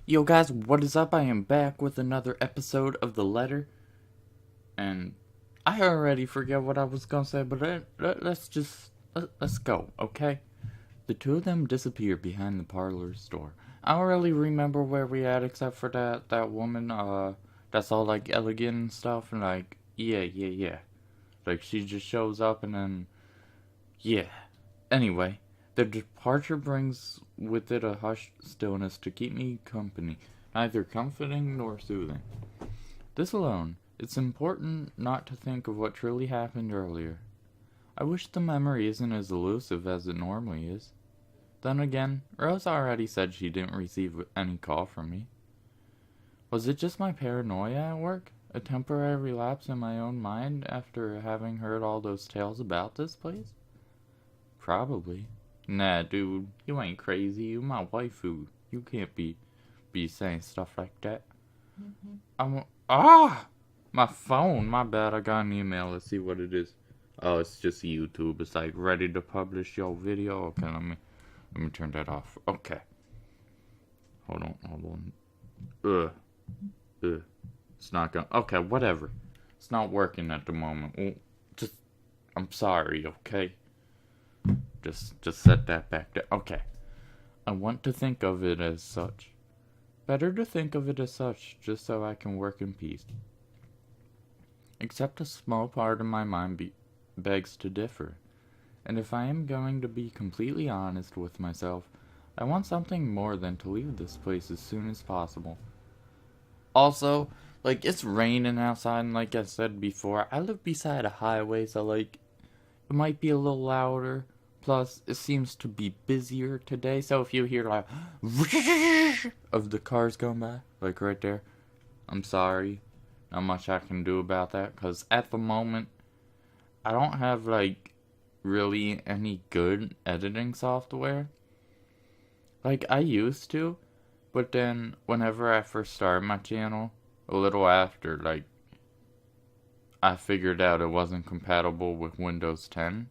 Yo guys, what is up? I am back with another episode of The Letter. And I already forget what I was gonna say, but let's go, okay? The two of them disappeared behind the parlor store. I don't really remember where we at except for that woman, that's all like elegant and stuff, and like, yeah. Like she just shows up and then, yeah. Anyway, the departure brings with it a hushed stillness to keep me company, neither comforting nor soothing. This alone, it's important not to think of what truly happened earlier. I wish the memory isn't as elusive as it normally is. Then again, Rose already said she didn't receive any call from me. Was it just my paranoia at work? A temporary relapse in my own mind after having heard all those tales about this place? Probably. Nah, dude, you ain't crazy. You my waifu. You can't be saying stuff like that. Ah! My phone. My bad. I got an email. Let's see what it is. Oh, it's just YouTube. It's like ready to publish your video. Okay, let me turn that off. Okay. Hold on. Ugh. It's not gonna. Okay, whatever. It's not working at the moment. Just, I'm sorry. Okay. Just set that back there. Okay. I want to think of it as such. Better to think of it as such, just so I can work in peace. Except a small part of my mind begs to differ. And if I am going to be completely honest with myself, I want something more than to leave this place as soon as possible. Also, like, it's raining outside, and like I said before, I live beside a highway, so like, it might be a little louder. Plus, it seems to be busier today, so if you hear like of the cars going by, like right there, I'm sorry. Not much I can do about that, because at the moment, I don't have like really any good editing software. Like, I used to, but then whenever I first started my channel, a little after, like, I figured out it wasn't compatible with Windows 10.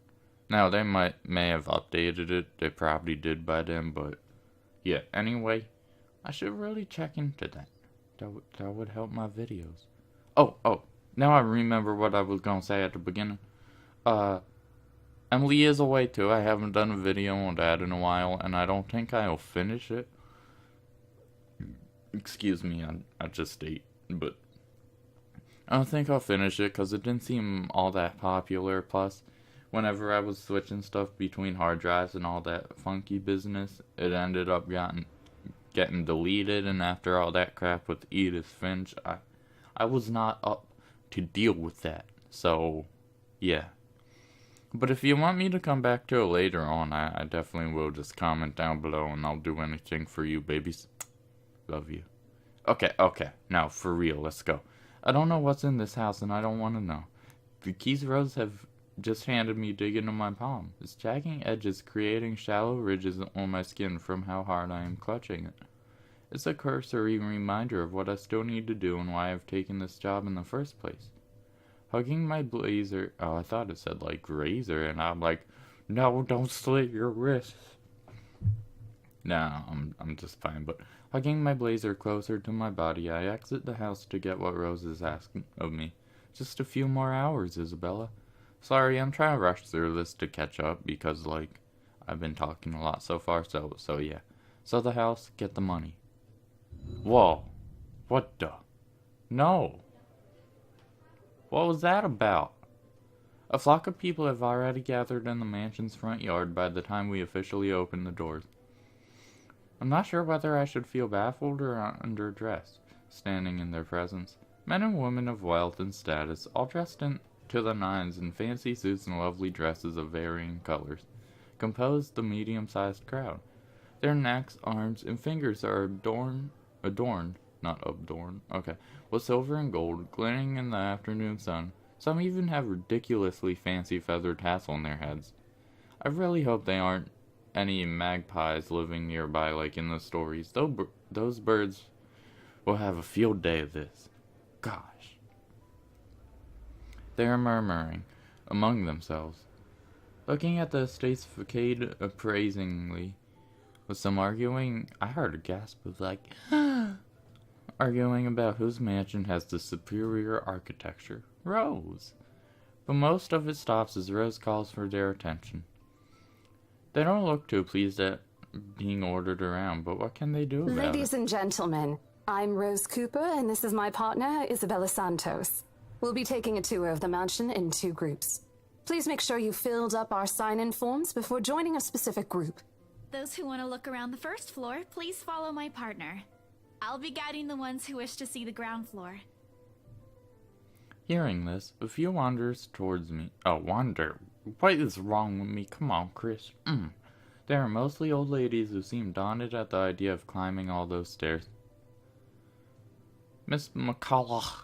Now, they may have updated it. They probably did by then, but yeah. Anyway, I should really check into that. That would help my videos. Oh. Now I remember what I was gonna say at the beginning. Uh, Emily is away too. I haven't done a video on that in a while, and I don't think I'll finish it. Excuse me, I just ate, but I don't think I'll finish it because it didn't seem all that popular. Plus, whenever I was switching stuff between hard drives and all that funky business, it ended up getting deleted. And after all that crap with Edith Finch, I was not up to deal with that. So, yeah. But if you want me to come back to it later on, I definitely will. Just comment down below and I'll do anything for you, babies. Love you. Okay. Now, for real, let's go. I don't know what's in this house and I don't want to know. The keys Rose have just handed me dig into my palm. Its jagging edges creating shallow ridges on my skin from how hard I am clutching it. It's a cursory reminder of what I still need to do and why I've taken this job in the first place. Hugging my blazer, oh, I thought it said like razor, and I'm like, no, don't slit your wrists. Nah, I'm just fine, but hugging my blazer closer to my body, I exit the house to get what Rose is asking of me. Just a few more hours, Isabella. Sorry, I'm trying to rush through this to catch up because, like, I've been talking a lot so far, so yeah. Sell the house, get the money. Whoa. What the? No. What was that about? A flock of people have already gathered in the mansion's front yard by the time we officially open the doors. I'm not sure whether I should feel baffled or underdressed, standing in their presence. Men and women of wealth and status, all dressed to the nines in fancy suits and lovely dresses of varying colors, compose the medium-sized crowd. Their necks, arms, and fingers are adorned, with silver and gold, glittering in the afternoon sun. Some even have ridiculously fancy feathered hats on their heads. I really hope they aren't any magpies living nearby like in the stories. Those birds will have a field day of this. Gosh. They are murmuring among themselves, looking at the estate's facade appraisingly. with some arguing. I heard a gasp of like, arguing about whose mansion has the superior architecture. Rose. But most of it stops as Rose calls for their attention. They don't look too pleased at being ordered around, but what can they do about it? Ladies and gentlemen, I'm Rose Cooper, and this is my partner, Isabella Santos. We'll be taking a tour of the mansion in 2 groups. Please make sure you filled up our sign-in forms before joining a specific group. Those who want to look around the first floor, please follow my partner. I'll be guiding the ones who wish to see the ground floor. Hearing this, a few wanders towards me. Oh, wander. What is wrong with me? Come on, Chris. They are mostly old ladies who seem daunted at the idea of climbing all those stairs. Miss McCullough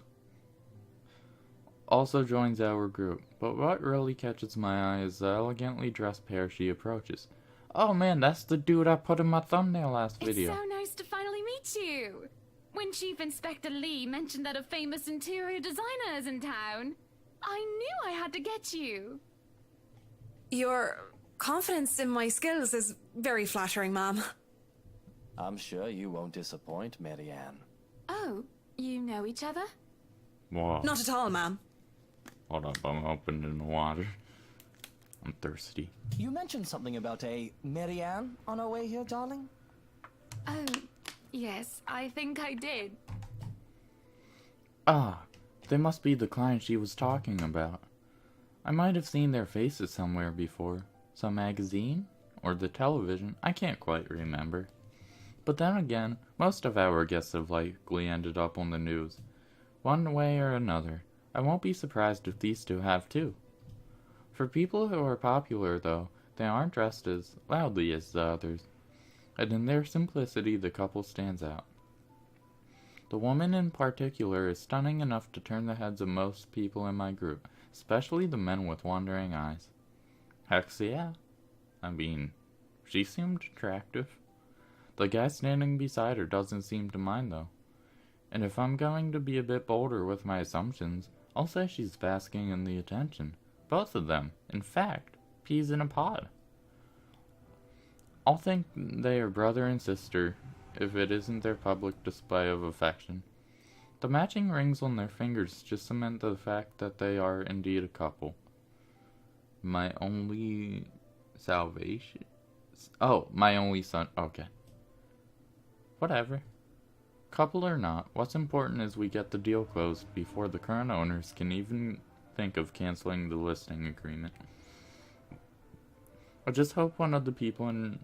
also joins our group, but what really catches my eye is the elegantly dressed pair she approaches. Oh man, that's the dude I put in my thumbnail last video. It's so nice to finally meet you! When Chief Inspector Lee mentioned that a famous interior designer is in town, I knew I had to get you. Your confidence in my skills is very flattering, ma'am. I'm sure you won't disappoint, Marianne. Oh, you know each other? Whoa. Not at all, ma'am. Hold up, I'm opening the water. I'm thirsty. You mentioned something about a Marianne on our way here, darling? Oh, yes, I think I did. Ah, they must be the client she was talking about. I might have seen their faces somewhere before. Some magazine? Or the television? I can't quite remember. But then again, most of our guests have likely ended up on the news. One way or another. I won't be surprised if these two have too. For people who are popular, though, they aren't dressed as loudly as the others. And in their simplicity, the couple stands out. The woman in particular is stunning enough to turn the heads of most people in my group, especially the men with wandering eyes. Heck yeah. I mean, she seemed attractive. The guy standing beside her doesn't seem to mind, though. And if I'm going to be a bit bolder with my assumptions, I'll say she's basking in the attention. Both of them. In fact, peas in a pod. I'll think they are brother and sister if it isn't their public display of affection. The matching rings on their fingers just cement the fact that they are indeed a couple. My only salvation? Oh, my only son. Okay. Whatever. Couple or not, what's important is we get the deal closed before the current owners can even think of canceling the listing agreement. I just hope one of the people in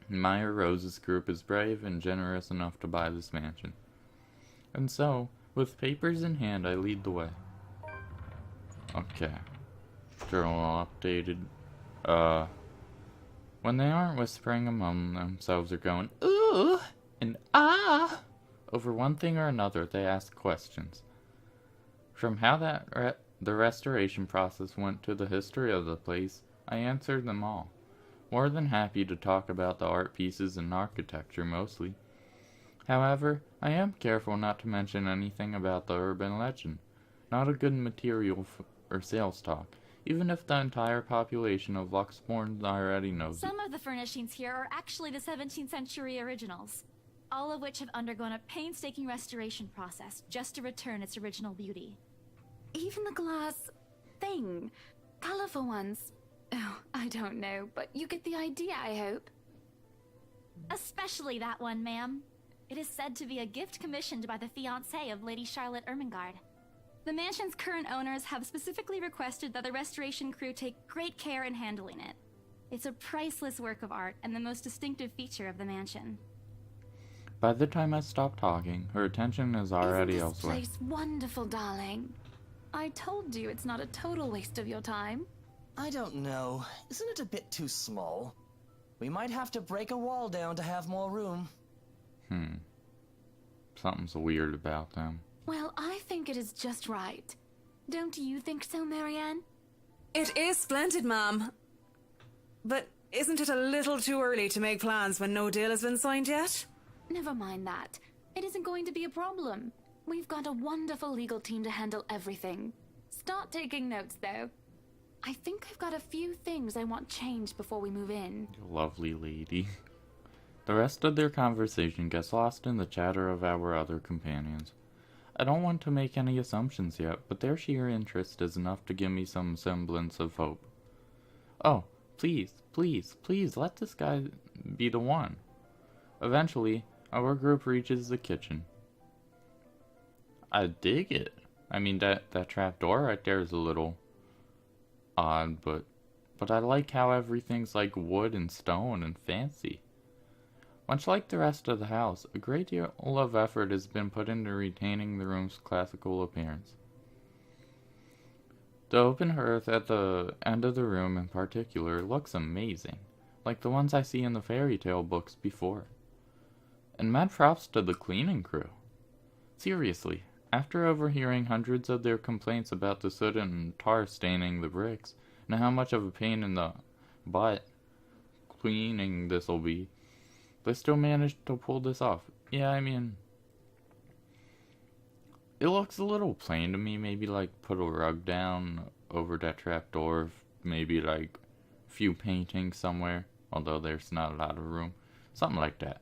Maya Rose's group is brave and generous enough to buy this mansion. And so, with papers in hand, I lead the way. Okay. Journal updated. When they aren't whispering among themselves or going, ooh, and ah, over one thing or another, they ask questions. From how the restoration process went to the history of the place, I answered them all. More than happy to talk about the art pieces and architecture mostly. However, I am careful not to mention anything about the urban legend. Not a good material or sales talk, even if the entire population of Luxbourne already knows it. Some of the furnishings here are actually the 17th century originals, all of which have undergone a painstaking restoration process just to return its original beauty. Even the glass thing, colorful ones. Oh, I don't know, but you get the idea, I hope. Especially that one, ma'am. It is said to be a gift commissioned by the fiancé of Lady Charlotte Ermengarde. The mansion's current owners have specifically requested that the restoration crew take great care in handling it. It's a priceless work of art and the most distinctive feature of the mansion. By the time I stop talking, her attention is already Isn't elsewhere. this place wonderful, darling? I told you it's not a total waste of your time. I don't know. Isn't it a bit too small? We might have to break a wall down to have more room. Something's weird about them. Well, I think it is just right. Don't you think so, Marianne? It is splendid, ma'am. But isn't it a little too early to make plans when no deal has been signed yet? Never mind that. It isn't going to be a problem. We've got a wonderful legal team to handle everything. Start taking notes, though. I think I've got a few things I want changed before we move in. Lovely lady. The rest of their conversation gets lost in the chatter of our other companions. I don't want to make any assumptions yet, but their sheer interest is enough to give me some semblance of hope. Oh, please, please, please, let this guy be the one. Eventually, our group reaches the kitchen. I dig it. I mean, that trap door right there is a little odd, but I like how everything's like wood and stone and fancy. Much like the rest of the house, a great deal of effort has been put into retaining the room's classical appearance. The open hearth at the end of the room in particular looks amazing, like the ones I see in the fairy tale books before. And mad props to the cleaning crew. Seriously, after overhearing hundreds of their complaints about the soot and tar staining the bricks, and how much of a pain in the butt cleaning this'll be, they still managed to pull this off. Yeah, I mean, it looks a little plain to me. Maybe like put a rug down over that trapdoor. Maybe like a few paintings somewhere, although there's not a lot of room. Something like that.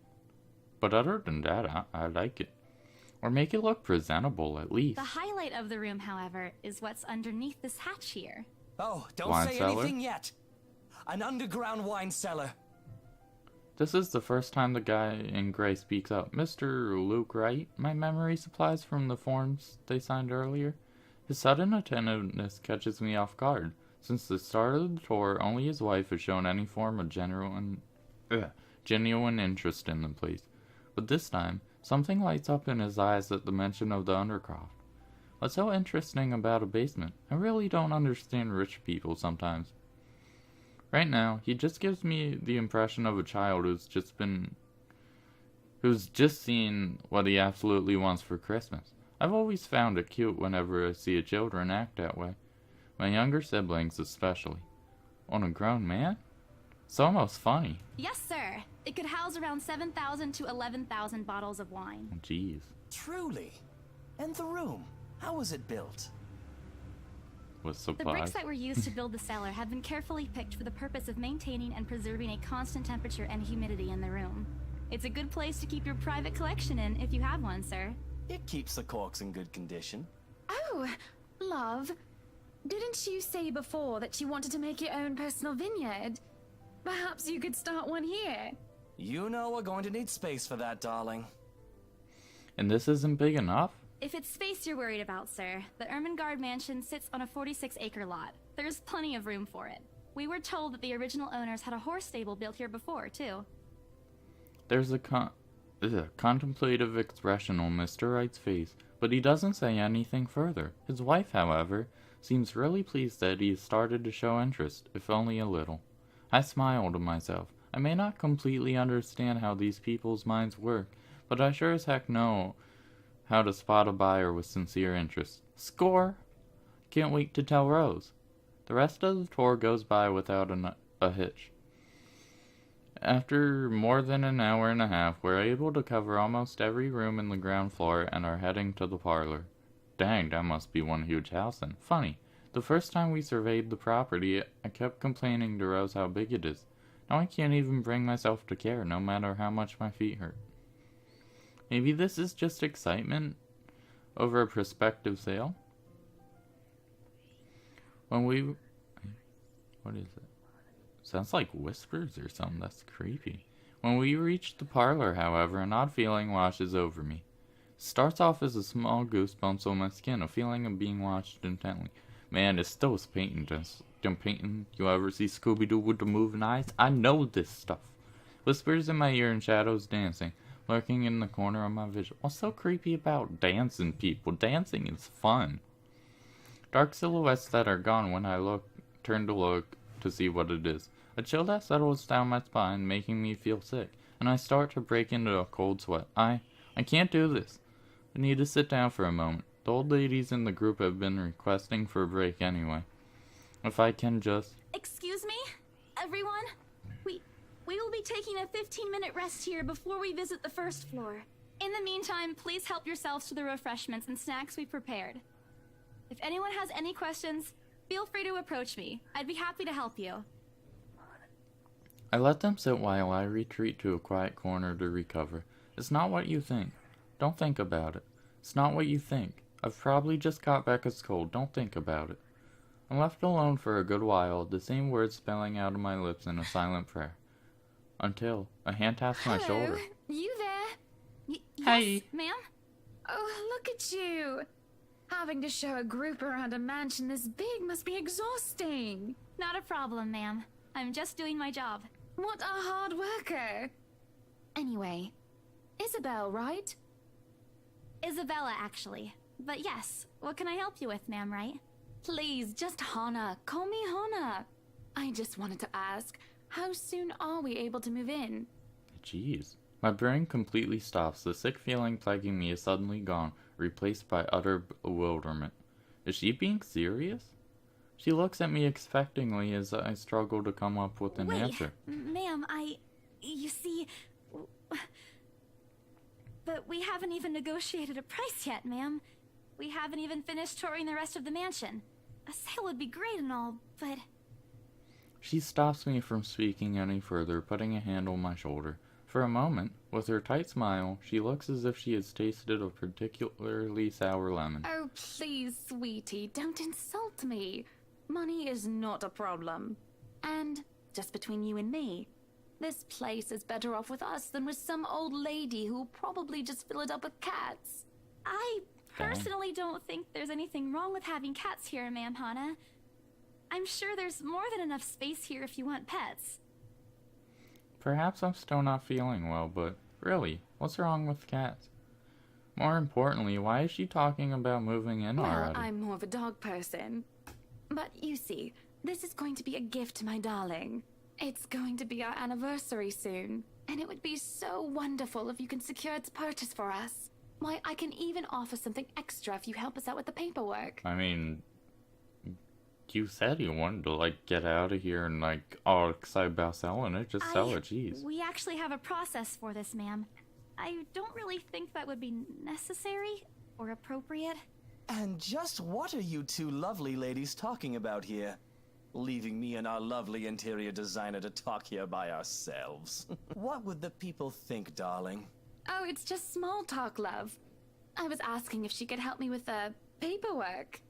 But other than that, I like it. Or make it look presentable at least. The highlight of the room, however, is what's underneath this hatch here. Oh, don't Wine say cellar? anything yet. An underground wine cellar. This is the first time the guy in gray speaks up. Mr. Luke Wright, my memory supplies from the forms they signed earlier. His sudden attentiveness catches me off guard. Since the start of the tour, only his wife has shown any form of genuine interest in the place. But this time, something lights up in his eyes at the mention of the undercroft. What's so interesting about a basement? I really don't understand rich people sometimes. Right now, he just gives me the impression of a child who's just seen what he absolutely wants for Christmas. I've always found it cute whenever I see children act that way. My younger siblings especially. On a grown man? It's almost funny. Yes, sir. It could house around 7,000 to 11,000 bottles of wine. Oh, jeez. Truly. And the room, how was it built? With The supplies. bricks that were used to build the cellar have been carefully picked for the purpose of maintaining and preserving a constant temperature and humidity in the room. It's a good place to keep your private collection in if you have one, sir. It keeps the corks in good condition. Oh, love. Didn't you say before that you wanted to make your own personal vineyard? Perhaps you could start one here. You know we're going to need space for that, darling. And this isn't big enough? If it's space you're worried about, sir, the Ermengarde mansion sits on a 46-acre lot. There's plenty of room for it. We were told that the original owners had a horse stable built here before, too. There's a contemplative expression on Mr. Wright's face, but he doesn't say anything further. His wife, however, seems really pleased that he has started to show interest, if only a little. I smile to myself. I may not completely understand how these people's minds work, but I sure as heck know how to spot a buyer with sincere interest. Score! Can't wait to tell Rose. The rest of the tour goes by without a hitch. After more than an hour and a half, we're able to cover almost every room in the ground floor and are heading to the parlor. Dang, that must be one huge house then. Funny, the first time we surveyed the property, I kept complaining to Rose how big it is. Now I can't even bring myself to care, no matter how much my feet hurt. Maybe this is just excitement over a prospective sale? What is it? Sounds like whispers or something. That's creepy. When we reach the parlor, however, an odd feeling washes over me. It starts off as a small goosebumps on my skin, a feeling of being watched intently. Man, it's those paintings. Them painting you ever see Scooby-Doo with the moving eyes? I know this stuff. Whispers in my ear and shadows dancing, lurking in the corner of my vision. What's so creepy about dancing, people? Dancing is fun. Dark silhouettes that are gone when I turn to look to see what it is. A chill that settles down my spine, making me feel sick, and I start to break into a cold sweat. I can't do this. I need to sit down for a moment. The old ladies in the group have been requesting for a break anyway. If I can just... Excuse me, everyone? We will be taking a 15-minute rest here before we visit the first floor. In the meantime, please help yourselves to the refreshments and snacks we prepared. If anyone has any questions, feel free to approach me. I'd be happy to help you. I let them sit while I retreat to a quiet corner to recover. It's not what you think. Don't think about it. It's not what you think. I've probably just got Becca's cold. Don't think about it. I'm left alone for a good while, the same words spelling out of my lips in a silent prayer. Until a hand taps my shoulder. You there? Hey. Yes, ma'am? Oh, look at you. Having to show a group around a mansion this big must be exhausting. Not a problem, ma'am. I'm just doing my job. What a hard worker. Anyway, Isabel, right? Isabella, actually. But yes, what can I help you with, ma'am, right? Please, just Hana. Call me Hana. I just wanted to ask, how soon are we able to move in? Jeez. My brain completely stops. The sick feeling plaguing me is suddenly gone, replaced by utter bewilderment. Is she being serious? She looks at me expectingly as I struggle to come up with an answer. Ma'am, you see... But we haven't even negotiated a price yet, ma'am. We haven't even finished touring the rest of the mansion. A sale would be great and all, but... She stops me from speaking any further, putting a hand on my shoulder. For a moment, with her tight smile, she looks as if she has tasted a particularly sour lemon. Oh, please, sweetie, don't insult me. Money is not a problem. And, just between you and me, this place is better off with us than with some old lady who'll probably just fill it up with cats. I personally don't think there's anything wrong with having cats here, ma'am Hana. I'm sure there's more than enough space here if you want pets. Perhaps I'm still not feeling well, but really, what's wrong with cats? More importantly, why is she talking about moving in already? Well, I'm more of a dog person. But you see, this is going to be a gift to my darling. It's going to be our anniversary soon, and it would be so wonderful if you can secure its purchase for us. Why, I can even offer something extra if you help us out with the paperwork. I mean, you said you wanted to, like, get out of here and, like, all excited about selling it. Just sell it, jeez. We actually have a process for this, ma'am. I don't really think that would be necessary or appropriate. And just what are you two lovely ladies talking about here? Leaving me and our lovely interior designer to talk here by ourselves. What would the people think, darling? Oh, it's just small talk, love. I was asking if she could help me with the paperwork.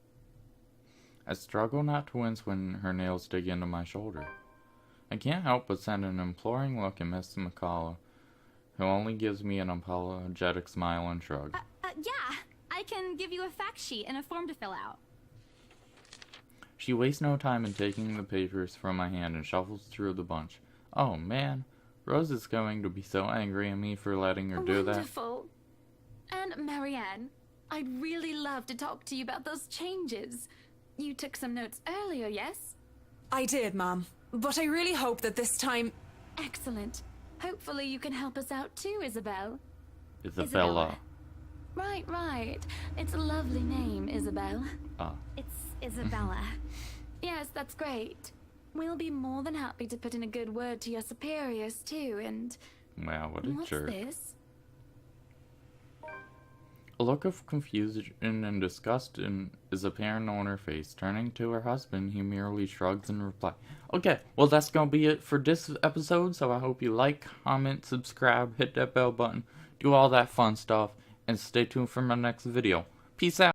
I struggle not to wince when her nails dig into my shoulder. I can't help but send an imploring look at Miss McCullough, who only gives me an apologetic smile and shrug. Yeah, I can give you a fact sheet and a form to fill out. She wastes no time in taking the papers from my hand and shuffles through the bunch. Oh man, Rose is going to be so angry at me for letting her do that. Wonderful. And Marianne, I'd really love to talk to you about those changes. You took some notes earlier, yes? I did, Mom. But I really hope that this time... Excellent. Hopefully you can help us out too, Isabel. Isabella. Right. It's a lovely name, Isabel. It's Isabella. Yes, that's great. We'll be more than happy to put in a good word to your superiors too, and... Wow, what a What's jerk. this? A look of confusion and disgust is apparent on her face. Turning to her husband, he merely shrugs in reply. Okay, well that's gonna be it for this episode, so I hope you like, comment, subscribe, hit that bell button, do all that fun stuff, and stay tuned for my next video. Peace out!